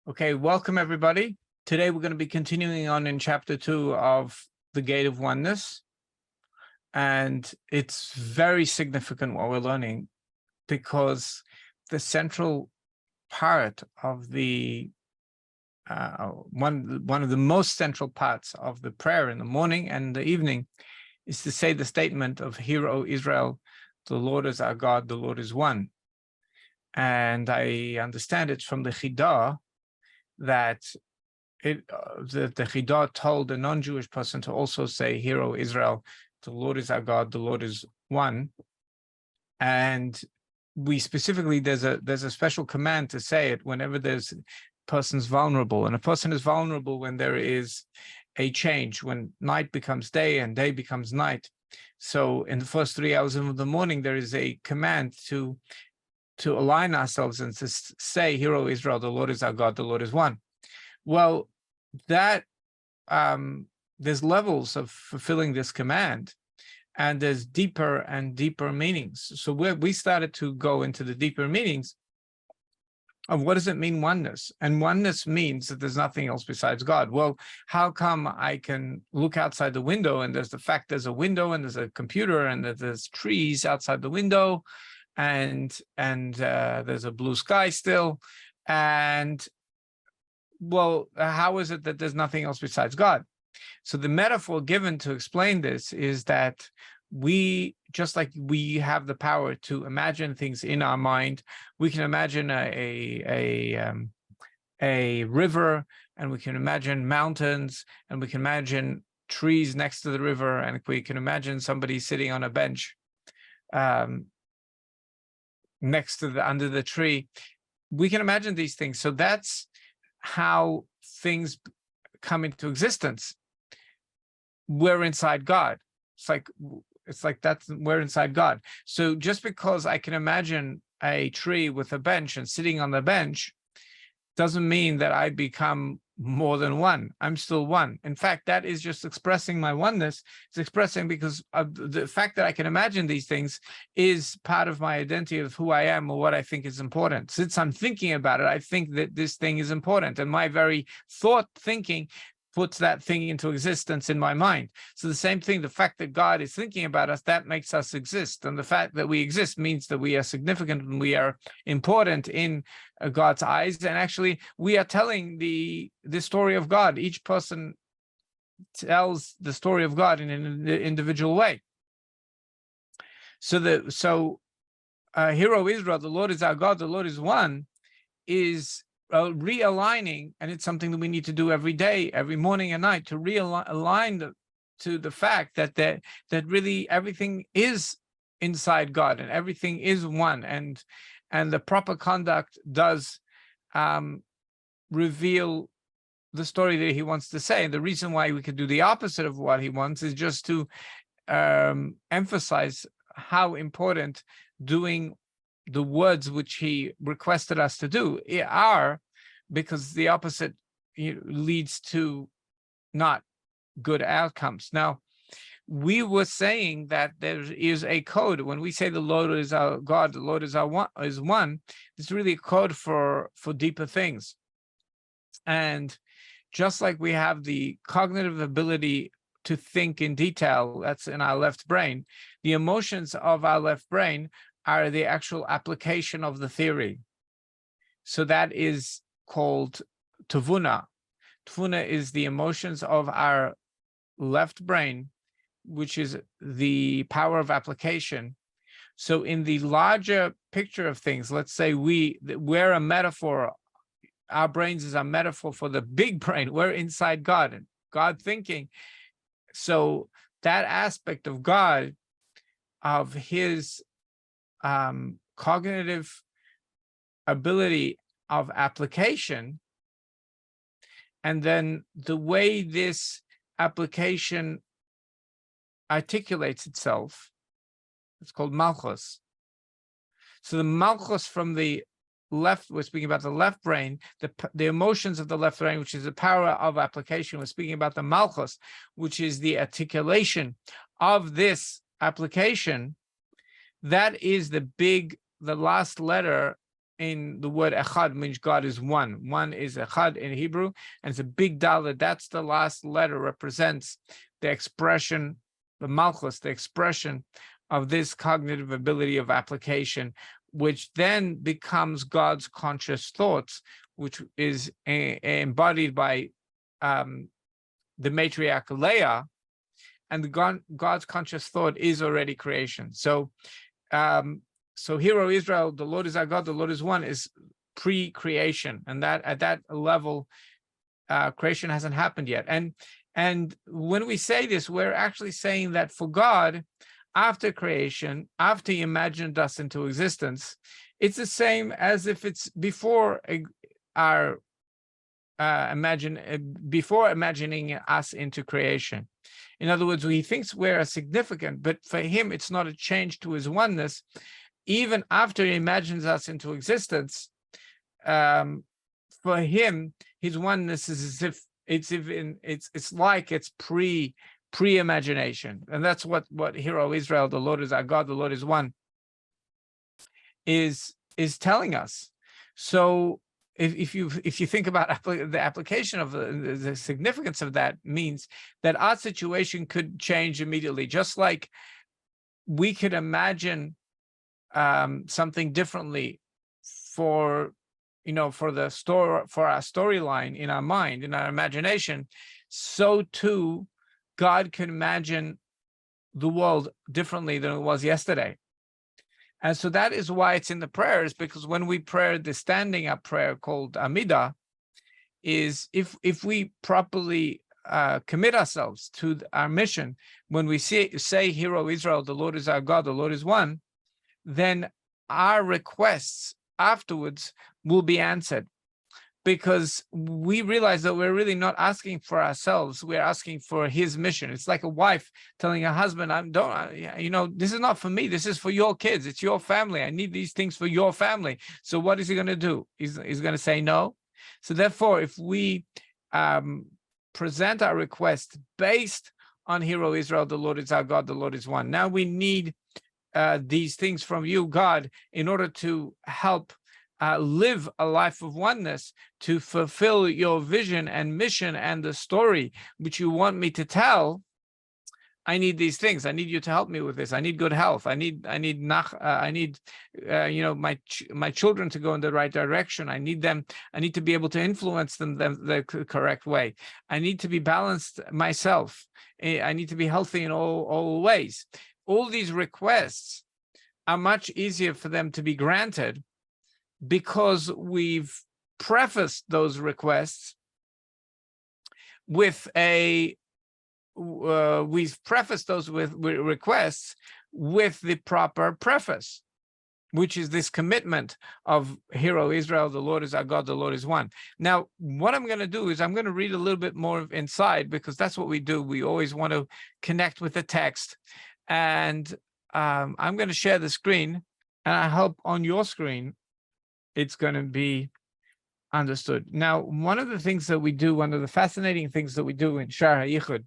Okay, welcome everybody. Today we're going to be continuing on in chapter 2 of the Gate of Oneness. And it's very significant what we're learning because the central part of the one of the most central parts of the prayer in the morning and the evening is to say the statement of Hear, O Israel, the Lord is our God, the Lord is one. And I understand it's from the Chidah that the Chidah told a non-Jewish person to also say, Hear, O Israel, the Lord is our God, the Lord is one. And we specifically, there's a special command to say it whenever there's person's vulnerable. And a person is vulnerable when there is a change, when night becomes day and day becomes night. So in the first 3 hours of the morning, there is a command to align ourselves and to say, Hear, O Israel, the Lord is our God, the Lord is one. Well, that there's levels of fulfilling this command, and there's deeper and deeper meanings. So we started to go into the deeper meanings of what does it mean oneness? And oneness means that there's nothing else besides God. Well, how come I can look outside the window and there's the fact there's a window and there's a computer and that there's trees outside the window and there's a blue sky still, and well, how is it that there's nothing else besides God? So the metaphor given to explain this is that we, just like we have the power to imagine things in our mind, we can imagine a river, and we can imagine mountains, and we can imagine trees next to the river, and we can imagine somebody sitting on a bench next to under the tree. We can imagine these things. So that's how things come into existence. We're inside God. It's like that's, we're inside God. So just because I can imagine a tree with a bench and sitting on the bench doesn't mean that I become more than one. I'm still one. In fact, that is just expressing my oneness. It's expressing because of the fact that I can imagine these things is part of my identity of who I am or what I think is important. Since I'm thinking about it, I think that this thing is important, and my very thought thinking puts that thing into existence in my mind. So the same thing, the fact that God is thinking about us, that makes us exist. And the fact that we exist means that we are significant and we are important in God's eyes. And actually, we are telling the story of God. Each person tells the story of God in an individual way. So Hear, O Israel, the Lord is our God, the Lord is one, is realigning, and it's something that we need to do every day, every morning and night, to realign to the fact that really everything is inside God and everything is one, and the proper conduct does reveal the story that he wants to say. And the reason why we could do the opposite of what he wants is just to emphasize how important doing the words which he requested us to do are, because the opposite leads to not good outcomes. Now, we were saying that there is a code. When we say the Lord is our God, the Lord is one, it's really a code for deeper things. And just like we have the cognitive ability to think in detail, that's in our left brain, the emotions of our left brain are the actual application of the theory. So that is called tavuna. Tavuna is the emotions of our left brain, which is the power of application. So in the larger picture of things, let's say we're a metaphor. Our brains is a metaphor for the big brain. We're inside God and God thinking. So that aspect of God, of his cognitive ability of application, and then the way this application articulates itself, it's called malchus. So the malchus from the left, we're speaking about the left brain, the emotions of the left brain, which is the power of application. We're speaking about the malchus, which is the articulation of this application. That is the last letter in the word echad means God is one. One is echad in Hebrew, and it's a big dalet. That's the last letter, represents the expression, the malchus, the expression of this cognitive ability of application, which then becomes God's conscious thoughts, which is embodied by the matriarch Leah, and God's conscious thought is already creation. So Hero Israel, the Lord is our God, the Lord is one, is pre-creation, and that at that level, creation hasn't happened yet. And when we say this, we're actually saying that for God, after creation, after He imagined us into existence, it's the same as if it's before our before imagining us into creation. In other words, He thinks we're significant, but for Him, it's not a change to His oneness. Even after He imagines us into existence, for Him, His oneness is as if it's like it's pre-imagination, and that's what Hero Israel, the Lord is our God, the Lord is one, is telling us. So if you think about the application of the significance of that, means that our situation could change immediately, just like we could imagine something differently for our storyline in our mind, in our imagination. So too, God can imagine the world differently than it was yesterday. And so that is why it's in the prayers, because when we pray the standing up prayer called Amidah, is if we properly commit ourselves to our mission, when we say, Hero Israel, the Lord is our God, the Lord is one, then our requests afterwards will be answered, because we realize that we're really not asking for ourselves, we're asking for His mission. It's like a wife telling her husband, this is not for me, this is for your kids, it's your family, I need these things for your family. So what is he going to do? He's going to say no. So therefore, if we present our request based on Hero Israel, the Lord is our God, the Lord is one, now we need these things from you, God, in order to help live a life of oneness, to fulfill your vision and mission and the story which you want me to tell. I need these things. I need you to help me with this. I need good health. I need my children to go in the right direction. I need to be able to influence them the correct way. I need to be balanced myself. I need to be healthy in all ways. All these requests are much easier for them to be granted because we've prefaced those requests with requests with the proper preface, which is this commitment of Hero Israel, the Lord is our God, the Lord is one. Now, what I'm going to do is I'm going to read a little bit more inside, because that's what we do. We always want to connect with the text. And I'm going to share the screen, and I hope on your screen it's going to be understood. Now, one of the things that we do, one of the fascinating things that we do in Shar HaYichud,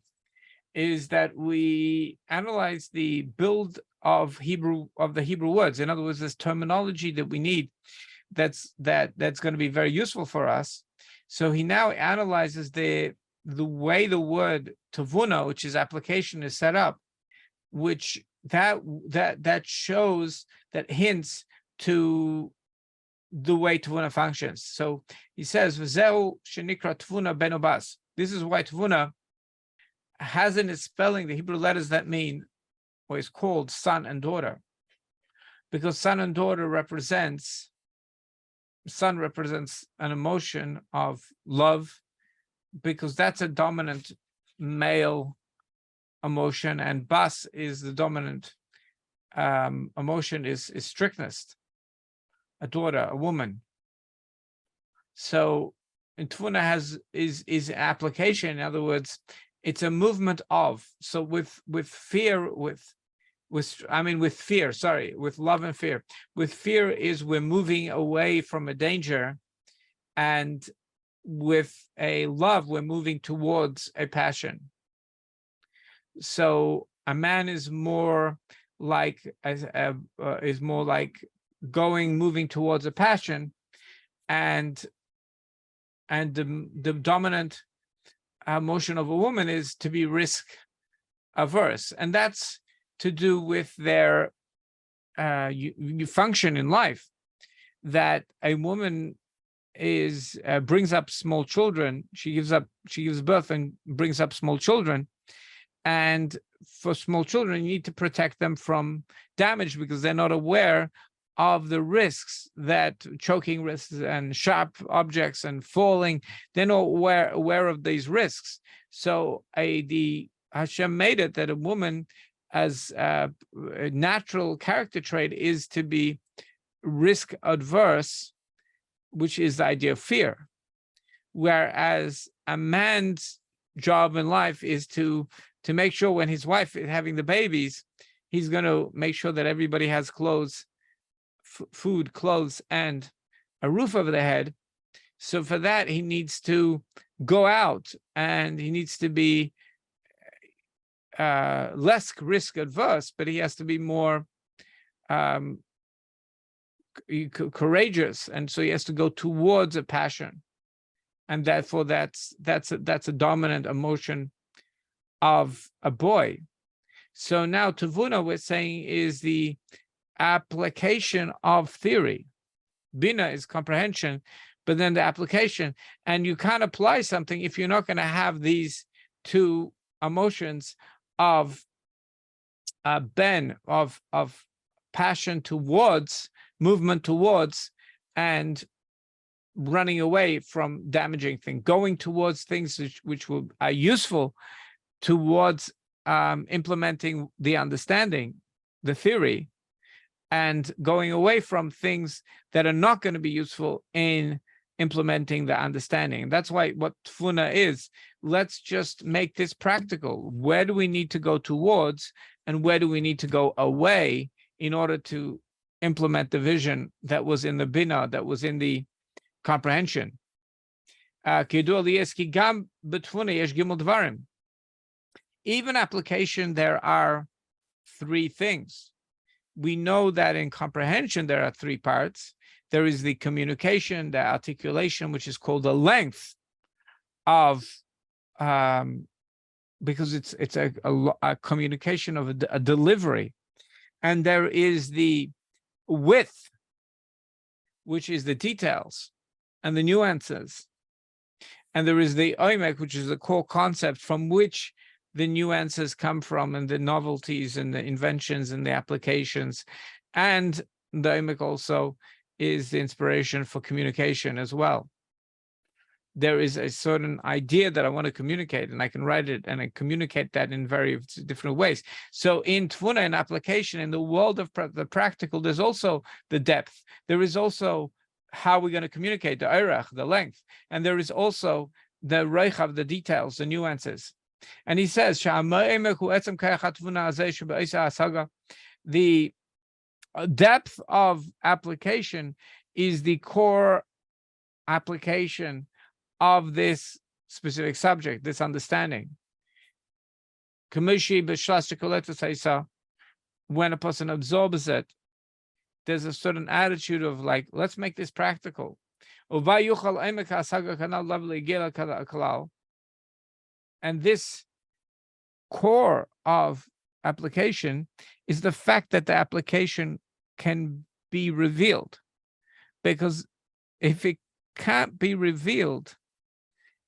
is that we analyze the build of the Hebrew words. In other words, this terminology that we need that's going to be very useful for us. So he now analyzes the way the word tavuna, which is application, is set up, which that shows, that hints to the way tavuna functions. So he says, "V'zeu shenikra tavuna ben obas." This is why tavuna has in its spelling the Hebrew letters that mean, or is called, son and daughter, because son and daughter represents an emotion of love, because that's a dominant male emotion, and bas is the dominant emotion, is strictness, a daughter, a woman. So and tavuna is application. In other words, it's a movement of. So with fear, with love and fear. With fear is we're moving away from a danger, and with a love we're moving towards a passion. So a man is more like moving towards a passion, and the dominant emotion of a woman is to be risk averse, and that's to do with their you function in life. That a woman is brings up small children. She gives birth and brings up small children, and for small children you need to protect them from damage, because they're not aware of the risks, that choking risks and sharp objects and falling. They're not aware of these risks. So the Hashem made it that a woman, as a natural character trait, is to be risk adverse, which is the idea of fear. Whereas a man's job in life is to make sure when his wife is having the babies, he's going to make sure that everybody has clothes, food, clothes, and a roof over their head. So for that, he needs to go out, and he needs to be less risk adverse, but he has to be more courageous, and so he has to go towards a passion, and therefore that's a dominant emotion of a boy. So now Tavuna, we're saying, is the application of theory. Bina is comprehension, but then the application, and you can't apply something if you're not going to have these two emotions of of passion towards, movement towards, and running away from damaging things, going towards things which are useful, towards implementing the understanding, the theory, and going away from things that are not going to be useful in implementing the understanding. That's why what Tfuna is, let's just make this practical. Where do we need to go towards, and where do we need to go away in order to implement the vision that was in the Bina, that was in the comprehension? Even application, there are three things. We know that in comprehension there are three parts. There is the communication, the articulation, which is called the length of, because it's a communication of a delivery. And there is the width, which is the details and the nuances. And there is the oimek, which is the core concept from which the nuances come from, and the novelties and the inventions and the applications. And the oimek also is the inspiration for communication as well. There is a certain idea that I want to communicate, and I can write it and I communicate that in very different ways. So in Tfuna, in application, in the world of the practical, there's also the depth. There is also how we're going to communicate, the oirach, the length. And there is also the reichav, the details, the nuances. And he says, the depth of application is the core application of this specific subject, this understanding. When a person absorbs it, there's a certain attitude of like, let's make this practical. And this core of application is the fact that the application can be revealed. Because if it can't be revealed,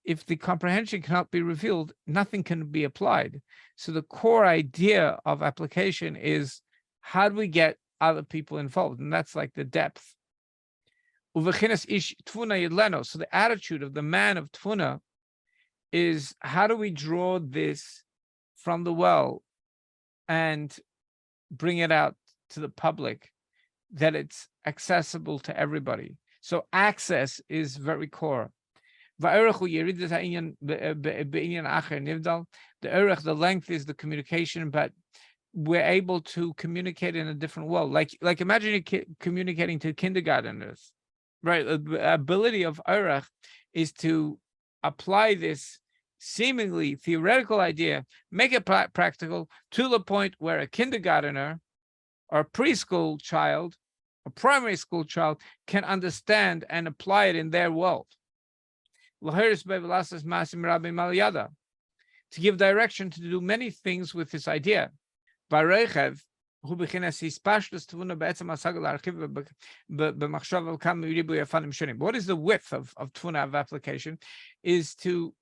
if the comprehension cannot be revealed, nothing can be applied. So the core idea of application is, how do we get other people involved? And that's like the depth. So the attitude of the man of Tfuna is, how do we draw this from the well and bring it out to the public, that it's accessible to everybody? So access is very core. The length is the communication, but we're able to communicate in a different world. Like imagine you communicating to kindergarteners, right? The ability of Orach is to apply this seemingly theoretical idea, make it practical to the point where a kindergartner or a preschool child, a a primary school child can understand and apply it in their world. To give direction to do many things with this idea. What is the width of Tvuna of application? Is to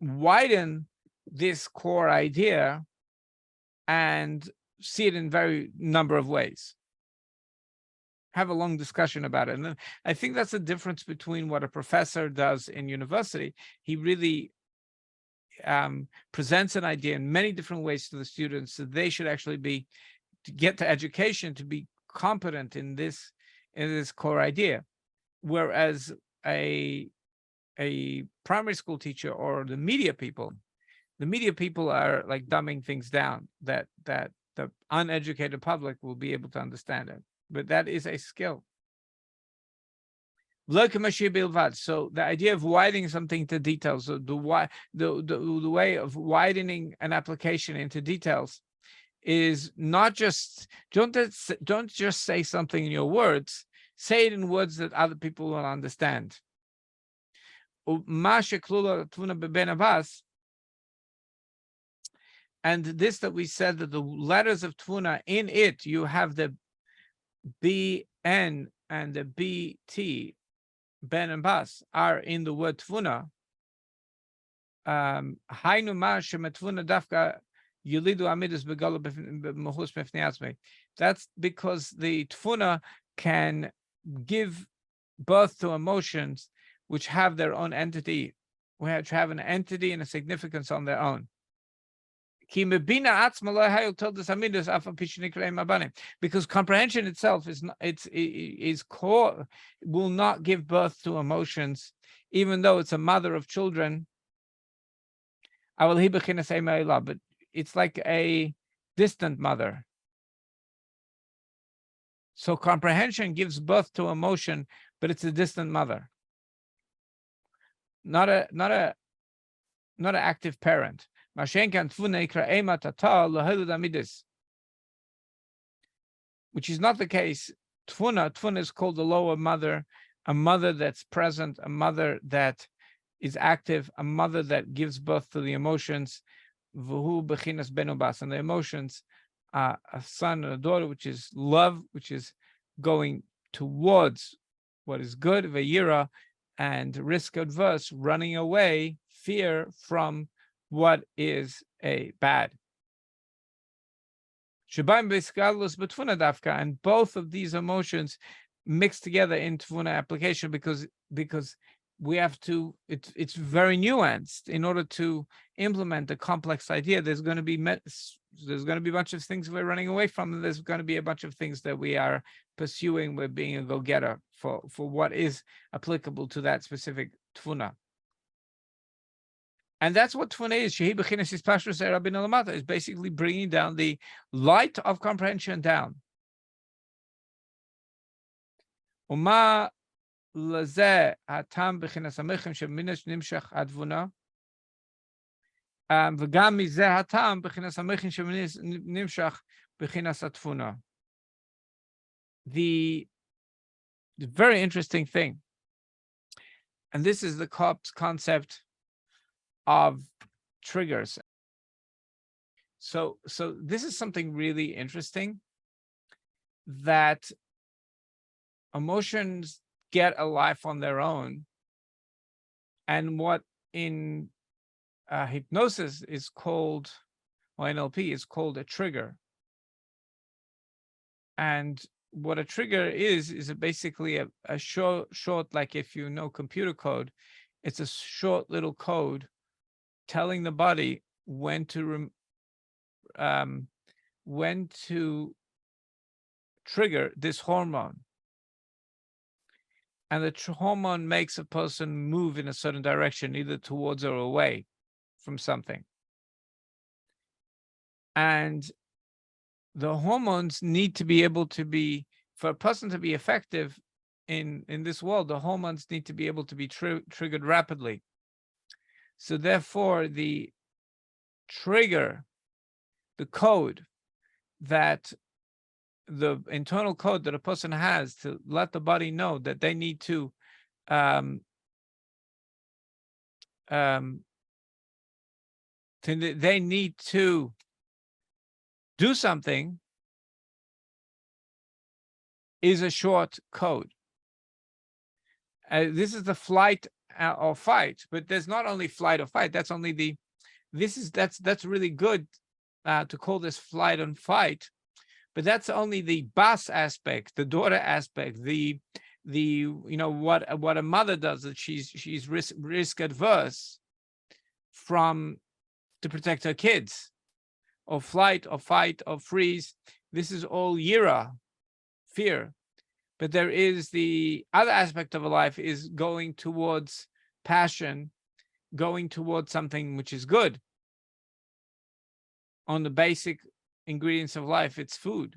widen this core idea and see it in very number of ways. Have a long discussion about it. And I think that's the difference between what a professor does in university. He really presents an idea in many different ways to the students, so they should actually be, to get to education, to be competent in this core idea. Whereas a primary school teacher or the media people are like dumbing things down that the uneducated public will be able to understand it. But that is a skill. So the idea of widening something to details, so the way of widening an application into details is not just, don't just say something in your words, say it in words that other people will understand. And this that we said, that the letters of Tvuna, in it you have the BN and the BT, Ben and Bas, are in the word Tvuna. That's because the Tvuna can give birth to emotions which have their own entity, which have an entity and a significance on their own. Because comprehension itself is core, will not give birth to emotions, even though it's a mother of children. But it's like a distant mother. So comprehension gives birth to emotion, but it's a distant mother, not an active parent. Which is not the case. Tvuna is called the lower mother, a mother that's present, a mother that is active, a mother that gives birth to the emotions. And the emotions are a son and a daughter, which is love, which is going towards what is good, vayira, and risk adverse, running away, fear from what is a bad. And both of these emotions mix together in Tvuna application, because we have to, it's very nuanced. In order to implement a complex idea, there's going to be a bunch of things we're running away from, and there's going to be a bunch of things that we are pursuing. We're being a go-getter for what is applicable to that specific Tvuna. And that's what Tvuna is. Is basically bringing down the light of comprehension down. And this is the very interesting thing. And this is the concept of triggers. So this is something really interesting, that emotions get a life on their own, and what in hypnosis is called, or NLP is called, a trigger. And what a trigger is basically a short, like if you know computer code, it's a short little code telling the body when to trigger this hormone. And the hormone makes a person move in a certain direction, either towards or away from something. And the hormones need to be able to be, for a person to be effective in this world, the hormones need to be able to be triggered rapidly. So therefore, the trigger, the code that the internal code that a person has to let the body know that they need to um, they need to do something is a short code. This is the flight or fight, but there's not only flight or fight. That's only the. That's really good to call this flight and fight, but that's only the bas aspect, the daughter aspect, the what a mother does, that she's risk adverse from to protect her kids, or flight or fight or freeze. This is all yira, fear. But there is the other aspect of a life is going towards passion, going towards something which is good. On the basic ingredients of life, it's food.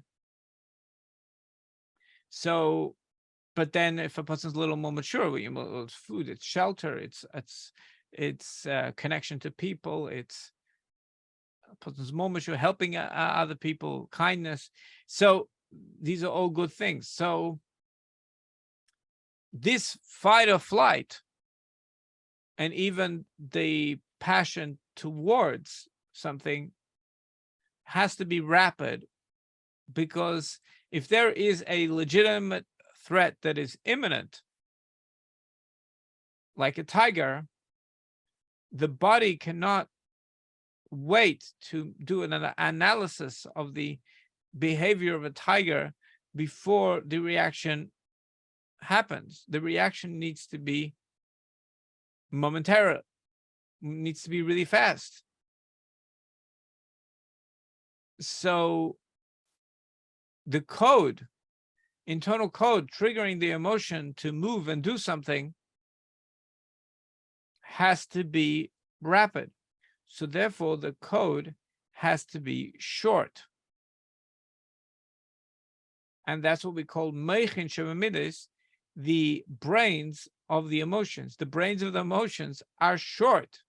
So, but then if a person's a little more mature, well, it's food, it's shelter, it's connection to people, it's a person's more mature, helping other people, kindness. So these are all good things. So this fight or flight, and even the passion towards something, has to be rapid, because if there is a legitimate threat that is imminent, like a tiger, the body cannot wait to do an analysis of the behavior of a tiger before the reaction happens. The reaction needs to be momentary, needs to be really fast. So the code, internal code triggering the emotion to move and do something, has to be rapid. So therefore the code has to be short. And that's what we call meichin shemamidis, the brains of the emotions. The brains of the emotions are short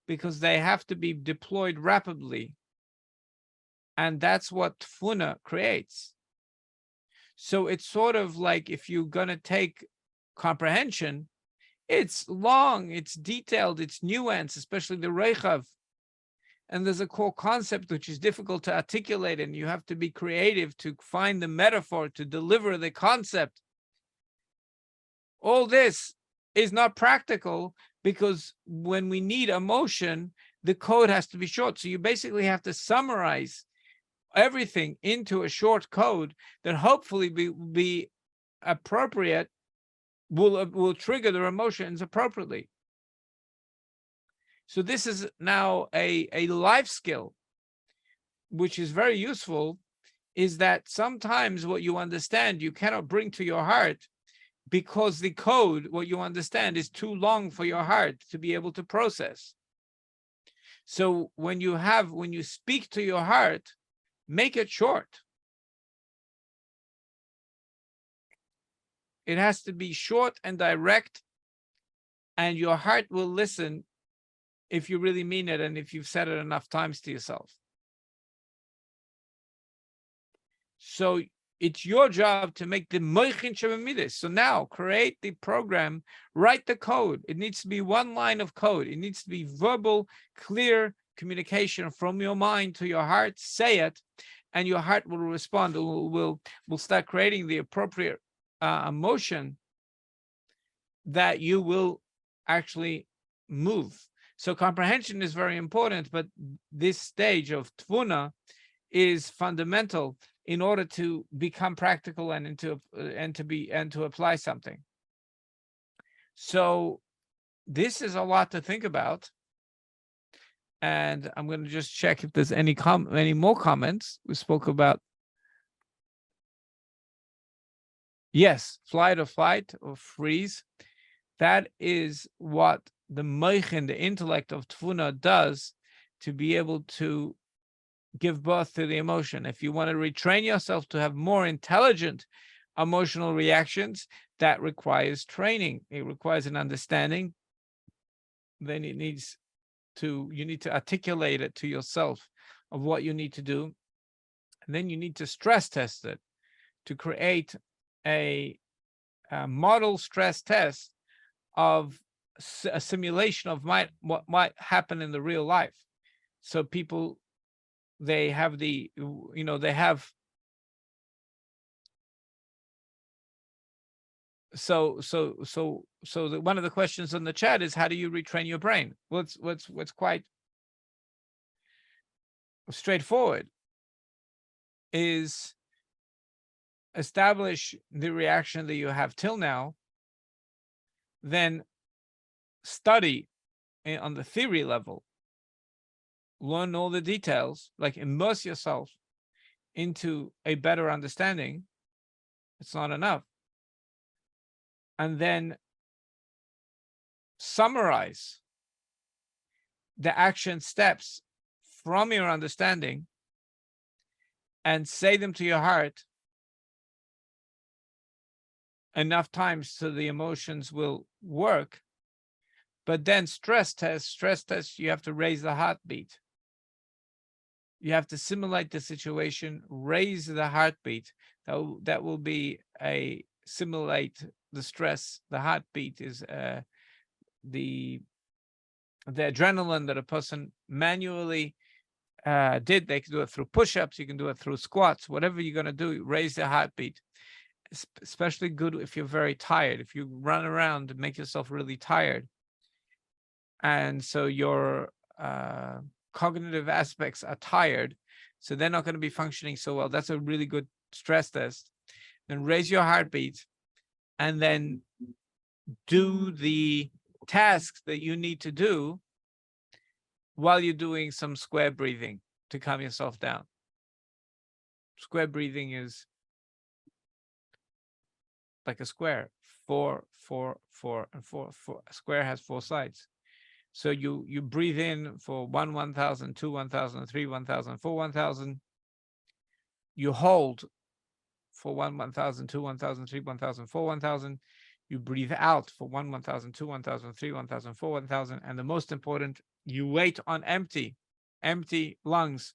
because they have to be deployed rapidly. And that's what tfuna creates. So it's sort of like, if you're going to take comprehension, it's long, it's detailed, it's nuanced, especially the reichav. And there's a core concept which is difficult to articulate, and you have to be creative to find the metaphor to deliver the concept. All this is not practical, because when we need emotion, the code has to be short. So you basically have to summarize everything into a short code that hopefully be appropriate, will trigger their emotions appropriately. So this is now a life skill, which is very useful, is that sometimes what you understand, you cannot bring to your heart, because the code, what you understand, is too long for your heart to be able to process. So when you speak to your heart, make it short. It has to be short and direct, and your heart will listen if you really mean it, and if you've said it enough times to yourself. So it's your job to make the moichin shemamidis. So now create the program, write the code. It needs to be one line of code. It needs to be verbal, clear communication from your mind to your heart. Say it, and your heart will respond. Will start creating the appropriate emotion that you will actually move. So comprehension is very important, but this stage of tfuna is fundamental in order to become practical and to apply something. So this is a lot to think about, and I'm going to just check if there's any more comments. We spoke about, yes, flight or freeze. That is what the moichin, the intellect of tfuna, does to be able to give birth to the emotion. If you want to retrain yourself to have more intelligent emotional reactions, that requires training. It requires an understanding. Then you need to articulate it to yourself of what you need to do. And then you need to stress test it to create a model stress test of a simulation of what might happen in the real life. So people, they have the, they have, so one of the questions in the chat is, how do you retrain your brain? What's quite straightforward is establish the reaction that you have till now, then study on the theory level, learn all the details, like immerse yourself into a better understanding. It's not enough. And then summarize the action steps from your understanding and say them to your heart enough times so the emotions will work. But then stress test, you have to raise the heartbeat. You have to simulate the situation, raise the heartbeat. That will be a simulate the stress. The heartbeat is the adrenaline that a person manually did. They can do it through push-ups, you can do it through squats, whatever you're going to do, raise the heartbeat. Especially good if you're very tired. If you run around and make yourself really tired, and so your cognitive aspects are tired, so they're not going to be functioning so well. That's a really good stress test. Then raise your heartbeat, and then do the tasks that you need to do while you're doing some square breathing to calm yourself down. Square breathing is like a square, 4, 4, 4, and 4, 4. A square has 4 sides. So you breathe in for 1, 1,000, 2, 1,000, 3, 1,000, 4, 1,000. You hold for 1, 1,000, 2, 1,000, 3, 1,000, 4, 1,000. You breathe out for 1, 1,000, 2, 1,000, 3, 1,000, 4, 1,000. And the most important, you wait on empty lungs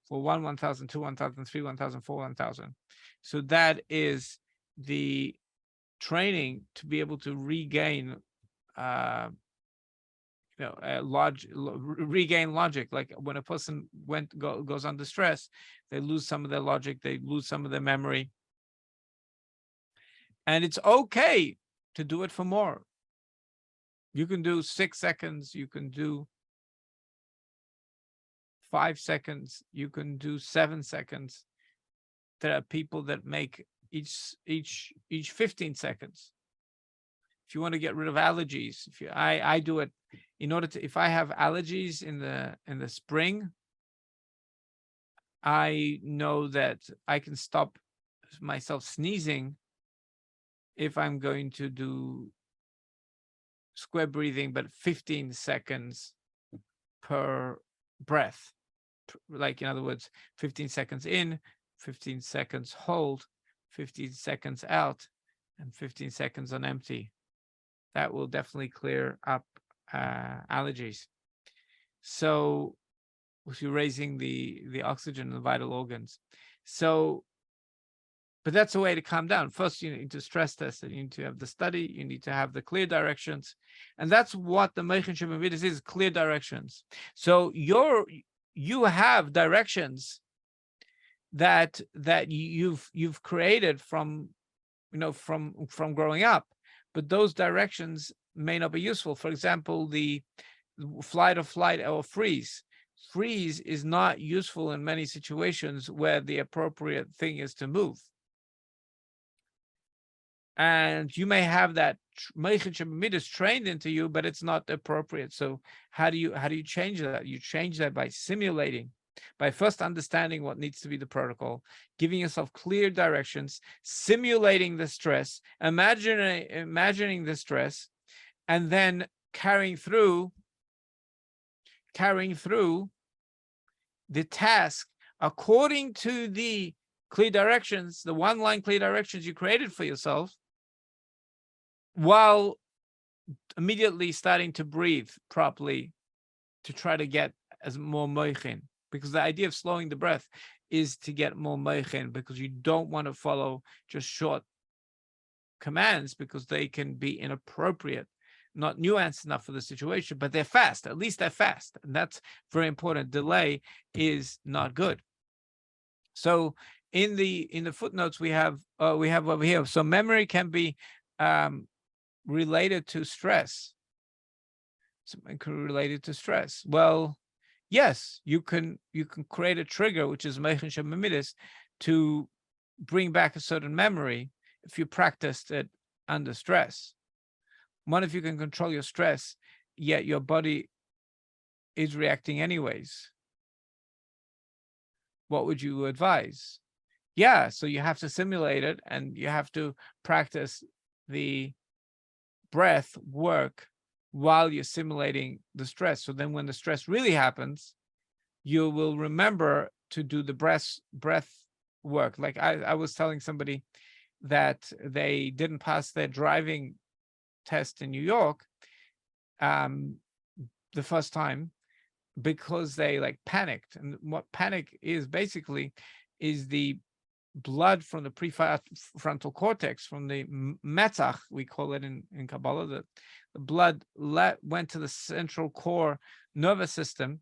for 1, 1,000, 2, 1,000, 3, 1,000, 4, 1,000. So that is the training to be able to regain regain logic. Like when a person goes under stress, they lose some of their logic, they lose some of their memory, and it's okay to do it for more. You can do 6 seconds, you can do 5 seconds, you can do 7 seconds. There are people that make each 15 seconds. If you want to get rid of allergies, I do it in order to, if I have allergies in the spring, I know that I can stop myself sneezing if I'm going to do square breathing, but 15 seconds per breath. Like, in other words, 15 seconds in, 15 seconds hold, 15 seconds out, and 15 seconds on empty. That will definitely clear up allergies. So if you're raising the oxygen in the vital organs. So, but that's a way to calm down. First, you need to stress test it. You need to have the study. You need to have the clear directions. And that's what the Meichen Shemavidus is, clear directions. So you have directions that you've created from, from growing up, but those directions may not be useful. For example, the flight or freeze. Freeze is not useful in many situations where the appropriate thing is to move. And you may have that Meichen Shemavidus trained into you, but it's not appropriate. So how do you change that? You change that by simulating, by first understanding what needs to be the protocol, giving yourself clear directions, simulating the stress, imagining the stress, and then carrying through the task according to the clear directions, the one-line clear directions you created for yourself, while immediately starting to breathe properly to try to get as more moichin. because the idea of slowing the breath is to get more meichin, because you don't want to follow just short commands because they can be inappropriate, not nuanced enough for the situation, but they're fast. At least they're fast. And that's very important. Delay is not good. So in the footnotes we have over here. So memory can be related to stress. Related to stress. Well, yes, you can create a trigger, which is meichin shemamidis, to bring back a certain memory if you practiced it under stress. What if you can control your stress, yet your body is reacting anyways? What would you advise? Yeah, so you have to simulate it, and you have to practice the breath work while you're simulating the stress. So then when the stress really happens, you will remember to do the breath work. Like I was telling somebody that they didn't pass their driving test in New York the first time because they like panicked. And what panic is basically is the blood from the prefrontal cortex, from the metzach, we call it in Kabbalah, the blood went to the central core nervous system,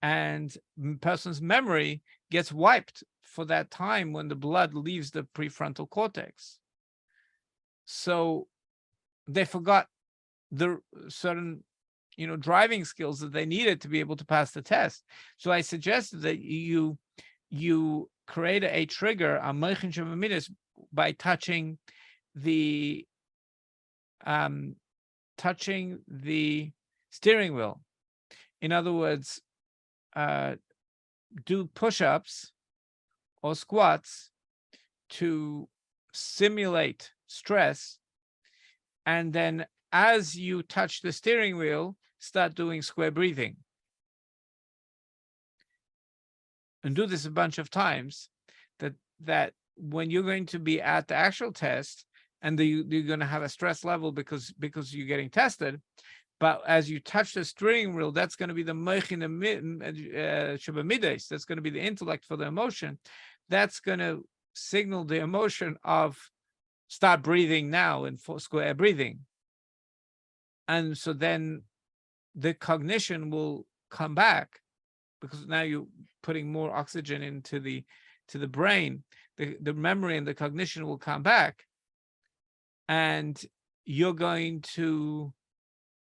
and person's memory gets wiped for that time when the blood leaves the prefrontal cortex. So they forgot the certain driving skills that they needed to be able to pass the test. So I suggested that you create a trigger, a meichin shemamidis, by touching the steering wheel. In other words, do push-ups or squats to simulate stress, and then as you touch the steering wheel, start doing square breathing. And do this a bunch of times, that when you're going to be at the actual test, and you're going to have a stress level because you're getting tested, but as you touch the steering wheel, that's going to be the meichin shebamides. That's going to be the intellect for the emotion. That's going to signal the emotion of start breathing now in square breathing. And so then the cognition will come back, because now you're putting more oxygen into the brain. The memory and the cognition will come back, and you're going to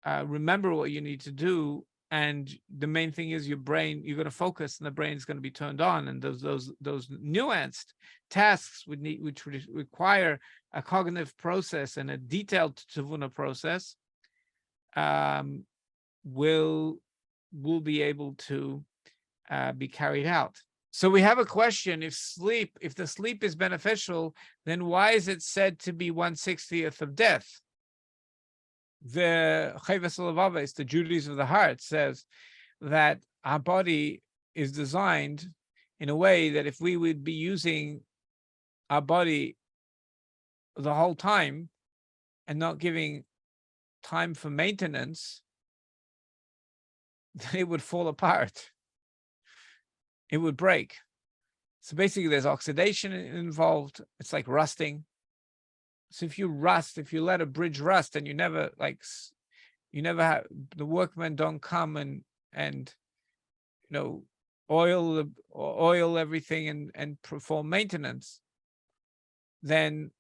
remember what you need to do. And the main thing is your brain, you're going to focus, and the brain is going to be turned on. And those nuanced tasks which require a cognitive process and a detailed tavuna process will be able to be carried out. So we have a question: if the sleep is beneficial, then why is it said to be 1/60th of death? The Chayvas Lavaves, the Judies of the Heart, says that our body is designed in a way that if we would be using our body the whole time and not giving time for maintenance, it would fall apart. It would break. So basically there's oxidation involved. It's like rusting. So if you let a bridge rust, and you never have, the workmen don't come and oil everything and perform maintenance, then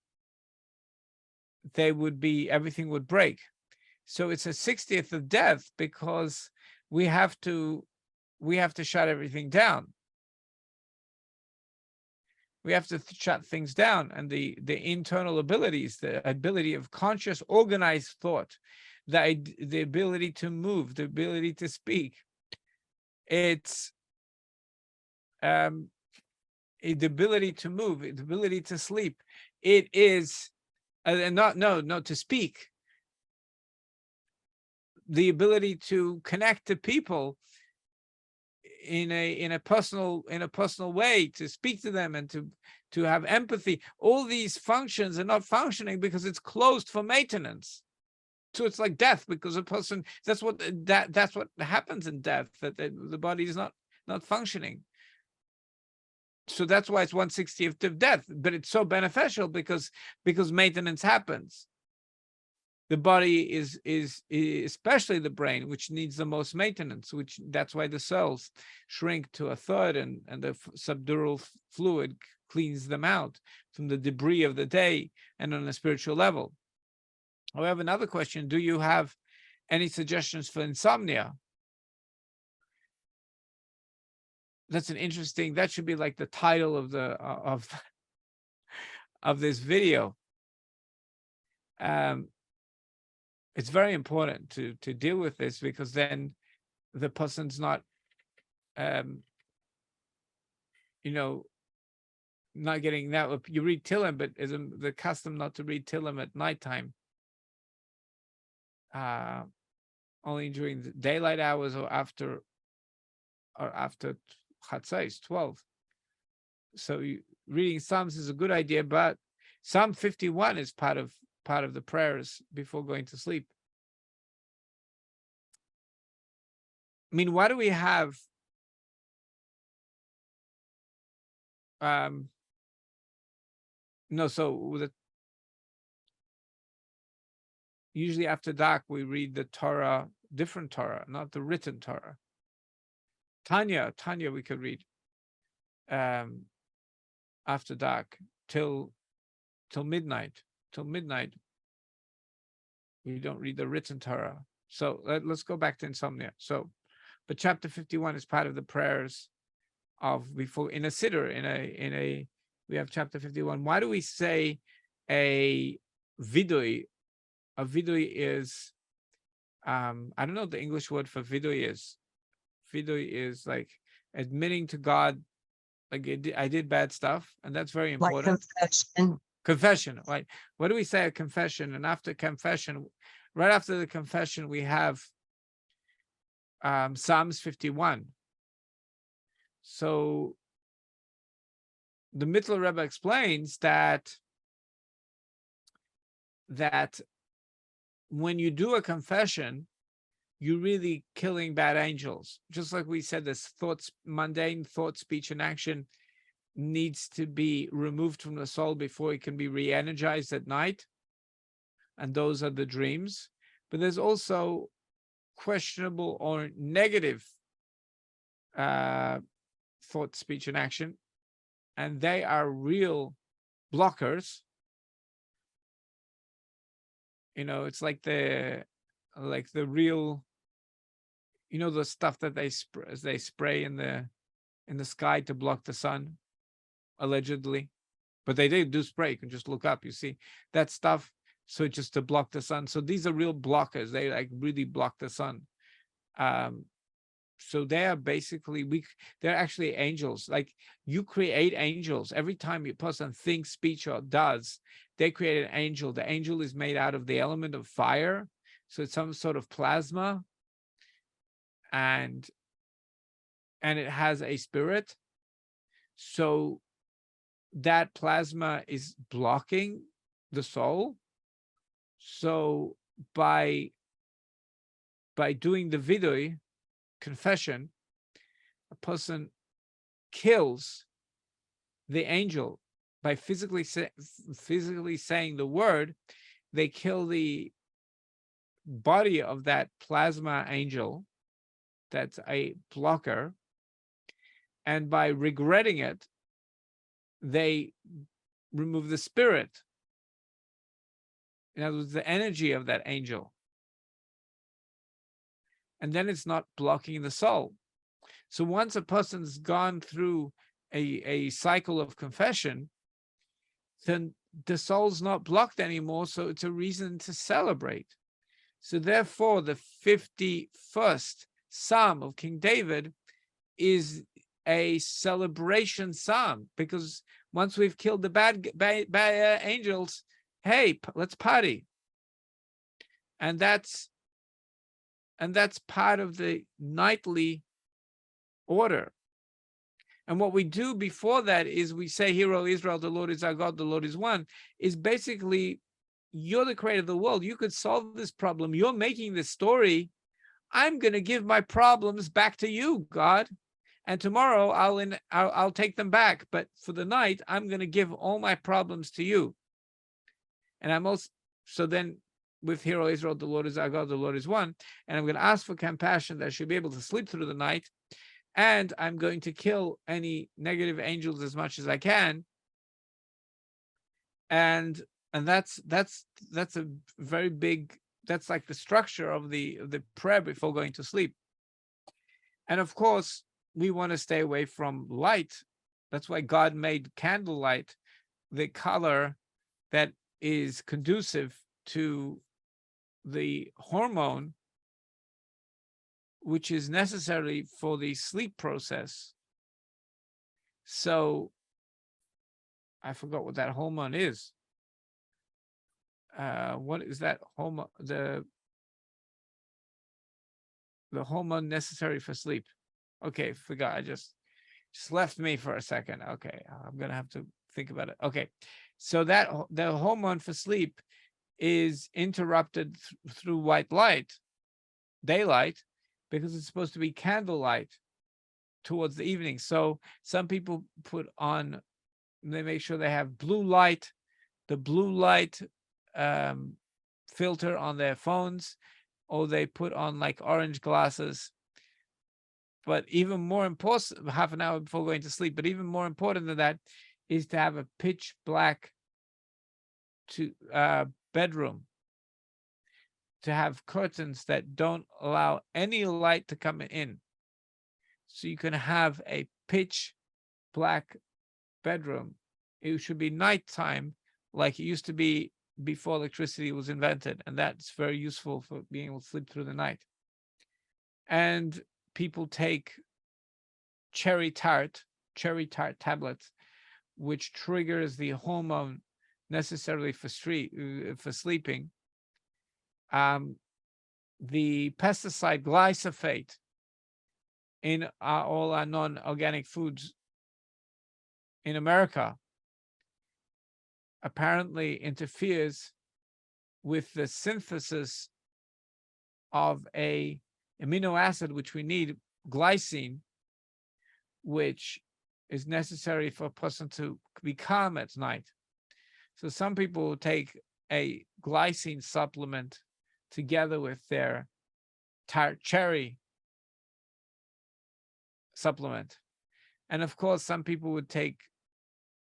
everything would break. So it's a 60th of death because we have to shut everything down. We have to shut things down, and the internal abilities, the ability of conscious, organized thought, the ability to move, the ability to speak, it's the ability to move, the ability to sleep. It is to speak, the ability to connect to people in a personal way, to speak to them and to have empathy. All these functions are not functioning because it's closed for maintenance. So it's like death, because a person, that's what happens in death, that the body is not not functioning. So that's why it's 1/60th of death, but it's so beneficial because maintenance happens. The body is especially the brain, which needs the most maintenance, which that's why the cells shrink to a third, and the subdural fluid cleans them out from the debris of the day and on a spiritual level. I have another question. Do you have any suggestions for insomnia? That's an interesting, that should be like the title of the of this video. It's very important to deal with this, because then the person's not not getting that. You read Tillim, but is the custom not to read Tillim at nighttime, only during the daylight hours or after Chatzos 12. So reading Psalms is a good idea, but Psalm 51 is part of the prayers before going to sleep. I mean, why do we have usually after dark we read the Torah, different Torah, not the written Torah. Tanya we could read after dark till midnight. Till midnight we don't read the written Torah. So let's go back to insomnia. So, but chapter 51 is part of the prayers of before in a siddur, we have chapter 51. Why do we say a vidui? A vidui is I don't know what the English word for vidui is. Vidui is like admitting to God, like I did bad stuff, and that's very important. Like confession. Like, what do we say at confession? And after confession, right after the confession, we have Psalms 51. So the Mittler Rebbe explains that when you do a confession, you're really killing bad angels. Just like we said, this mundane thought, speech, and action needs to be removed from the soul before it can be re-energized at night. And those are the dreams. But there's also questionable or negative thought, speech, and action. And they are real blockers. It's like the real, the stuff that they spray in the sky to block the sun, allegedly. But they do spray. You can just look up, you see that stuff. So just to block the sun. So these are real blockers. They like really block the sun. So they are basically they're actually angels. Like, you create angels every time a person thinks, speech, or does. They create an angel. The angel is made out of the element of fire, so it's some sort of plasma, and it has a spirit. So that plasma is blocking the soul. So by doing the vidui, confession, a person kills the angel by physically saying the word. They kill the body of that plasma angel that's a blocker, and by regretting it, they remove the spirit. In other words, the energy of that angel. And then it's not blocking the soul. So once a person's gone through a cycle of confession, then the soul's not blocked anymore. So it's a reason to celebrate. So therefore, the 51st Psalm of King David is a celebration psalm, because once we've killed the bad angels, hey, let's party. And that's part of the nightly order. And what we do before that is we say, "Hear, O Israel, the Lord is our God, the Lord is one," is basically, you're the creator of the world. You could solve this problem. You're making this story. I'm going to give my problems back to you, God. and tomorrow I'll take them back. But for the night, I'm going to give all my problems to you. And I'm also, so then with Hero Israel, the Lord is our God, the Lord is one. And I'm going to ask for compassion that I should be able to sleep through the night. And I'm going to kill any negative angels as much as I can. And that's a very big, that's like the structure of the prayer before going to sleep. And of course, we want to stay away from light. That's why God made candlelight the color that is conducive to the hormone, which is necessary for the sleep process. So I forgot what that hormone is. What is that hormone? The hormone necessary for sleep. Okay, forgot. I just left me for a second. Okay, I'm gonna have to think about it. Okay, so that the hormone for sleep is interrupted through white light, daylight, because it's supposed to be candlelight towards the evening. So some people put on, they make sure they have blue light, the blue light filter on their phones, or they put on like orange glasses. But even more important, half an hour before going to sleep, but even more important than that is to have a pitch black bedroom, to have curtains that don't allow any light to come in. So you can have a pitch black bedroom. It should be nighttime like it used to be before electricity was invented. And that's very useful for being able to sleep through the night. And people take cherry tart tablets, which triggers the hormone necessarily for sleeping. The pesticide glyphosate in all our non-organic foods in America apparently interferes with the synthesis of a amino acid which we need, glycine, which is necessary for a person to be calm at night. So some people take a glycine supplement together with their cherry supplement. And of course, some people would take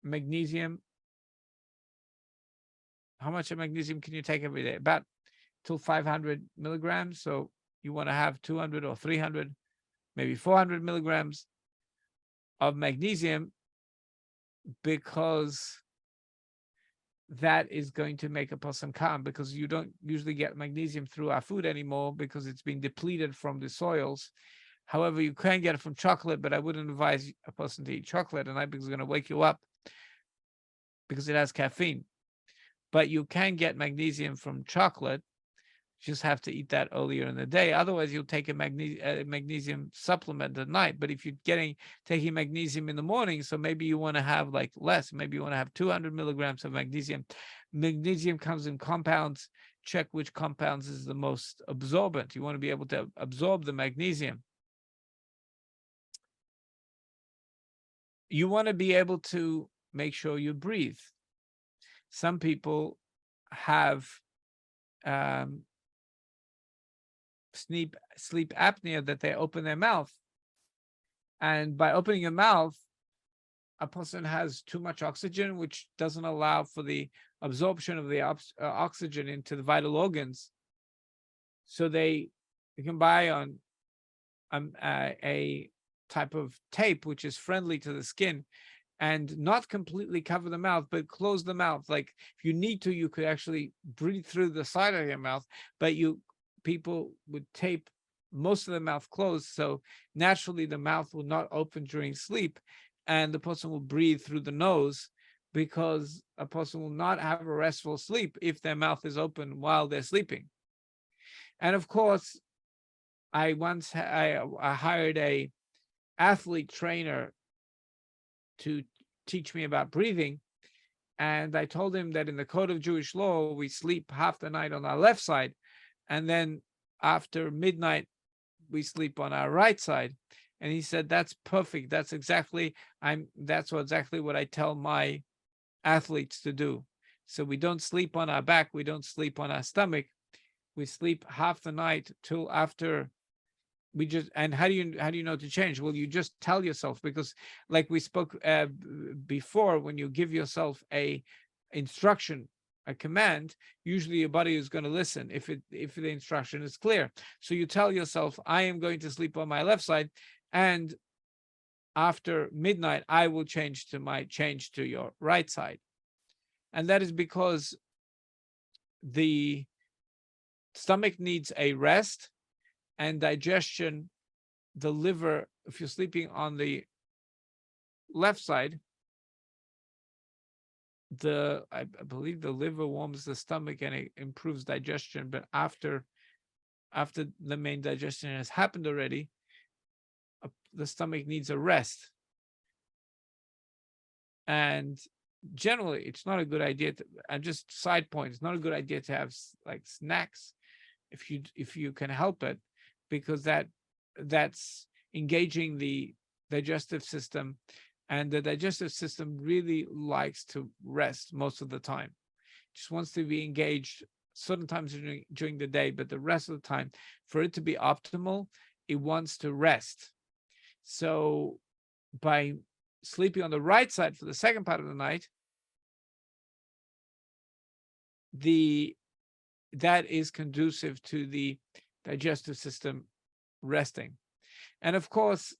magnesium. How much of magnesium can you take every day? About till 500 milligrams. So you want to have 200 or 300, maybe 400 milligrams of magnesium, because that is going to make a person calm, because you don't usually get magnesium through our food anymore because it's been depleted from the soils. However, you can get it from chocolate, but I wouldn't advise a person to eat chocolate at night because it's going to wake you up because it has caffeine. But you can get magnesium from chocolate. You just have to eat that earlier in the day. Otherwise, you'll take a magnesium supplement at night. But if you're taking magnesium in the morning, so maybe you want to have like less. Maybe you want to have 200 milligrams of magnesium. Magnesium comes in compounds. Check which compounds is the most absorbent. You want to be able to absorb the magnesium. You want to be able to make sure you breathe. Some people have sleep apnea, that they open their mouth. And by opening your mouth, a person has too much oxygen, which doesn't allow for the absorption of the oxygen into the vital organs. So you can buy on a type of tape which is friendly to the skin, and not completely cover the mouth, but close the mouth. Like if you need to, you could actually breathe through the side of your mouth, but people would tape most of the mouth closed. So naturally the mouth will not open during sleep, and the person will breathe through the nose, because a person will not have a restful sleep if their mouth is open while they're sleeping. And of course, I hired a athlete trainer to teach me about breathing. And I told him that in the code of Jewish law, we sleep half the night on our left side, and then after midnight, we sleep on our right side. And he said, that's perfect. That's exactly what I tell my athletes to do. So we don't sleep on our back, we don't sleep on our stomach. We sleep half the night till after we just, and how do you know to change? Well, you just tell yourself, because like we spoke before, when you give yourself a instruction, a command, usually your body is going to listen if the instruction is clear. So you tell yourself, I am going to sleep on my left side, and after midnight I will change to your right side. And that is because the stomach needs a rest, and digestion, the liver, if you're sleeping on the left side, I believe the liver warms the stomach and it improves digestion. But after the main digestion has happened already, the stomach needs a rest. And generally, it's not a good idea to, and just side point, it's not a good idea to have like snacks if you can help it, because that's engaging the digestive system, and the digestive system really likes to rest most of the time. It just wants to be engaged certain times during the day, but the rest of the time, for it to be optimal, it wants to rest. So by sleeping on the right side for the second part of the night, that is conducive to the digestive system resting. And of course,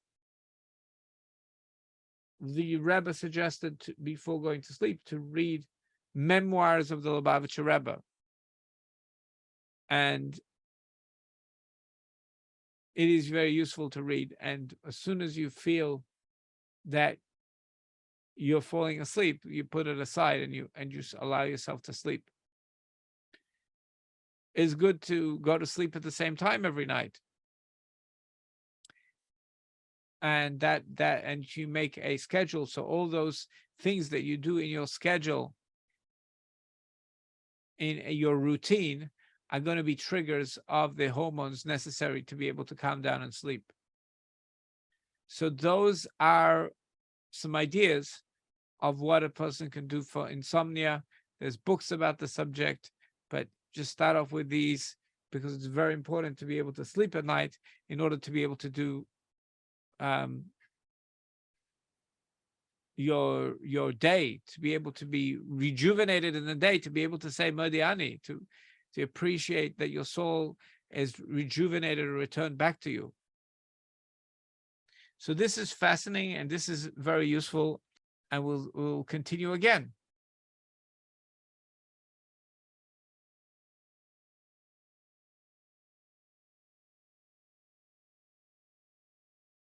the Rebbe suggested before going to sleep to read memoirs of the Lubavitcher Rebbe. And it is very useful to read. And as soon as you feel that you're falling asleep, you put it aside and you allow yourself to sleep. It's good to go to sleep at the same time every night. And and you make a schedule. So all those things that you do in your schedule, in your routine, are going to be triggers of the hormones necessary to be able to calm down and sleep. So those are some ideas of what a person can do for insomnia. There's books about the subject, but just start off with these, because it's very important to be able to sleep at night in order to be able to do your day, to be able to be rejuvenated in the day, to be able to say Modiani, to appreciate that your soul is rejuvenated or returned back to you. So this is fascinating, and this is very useful, and we'll continue again.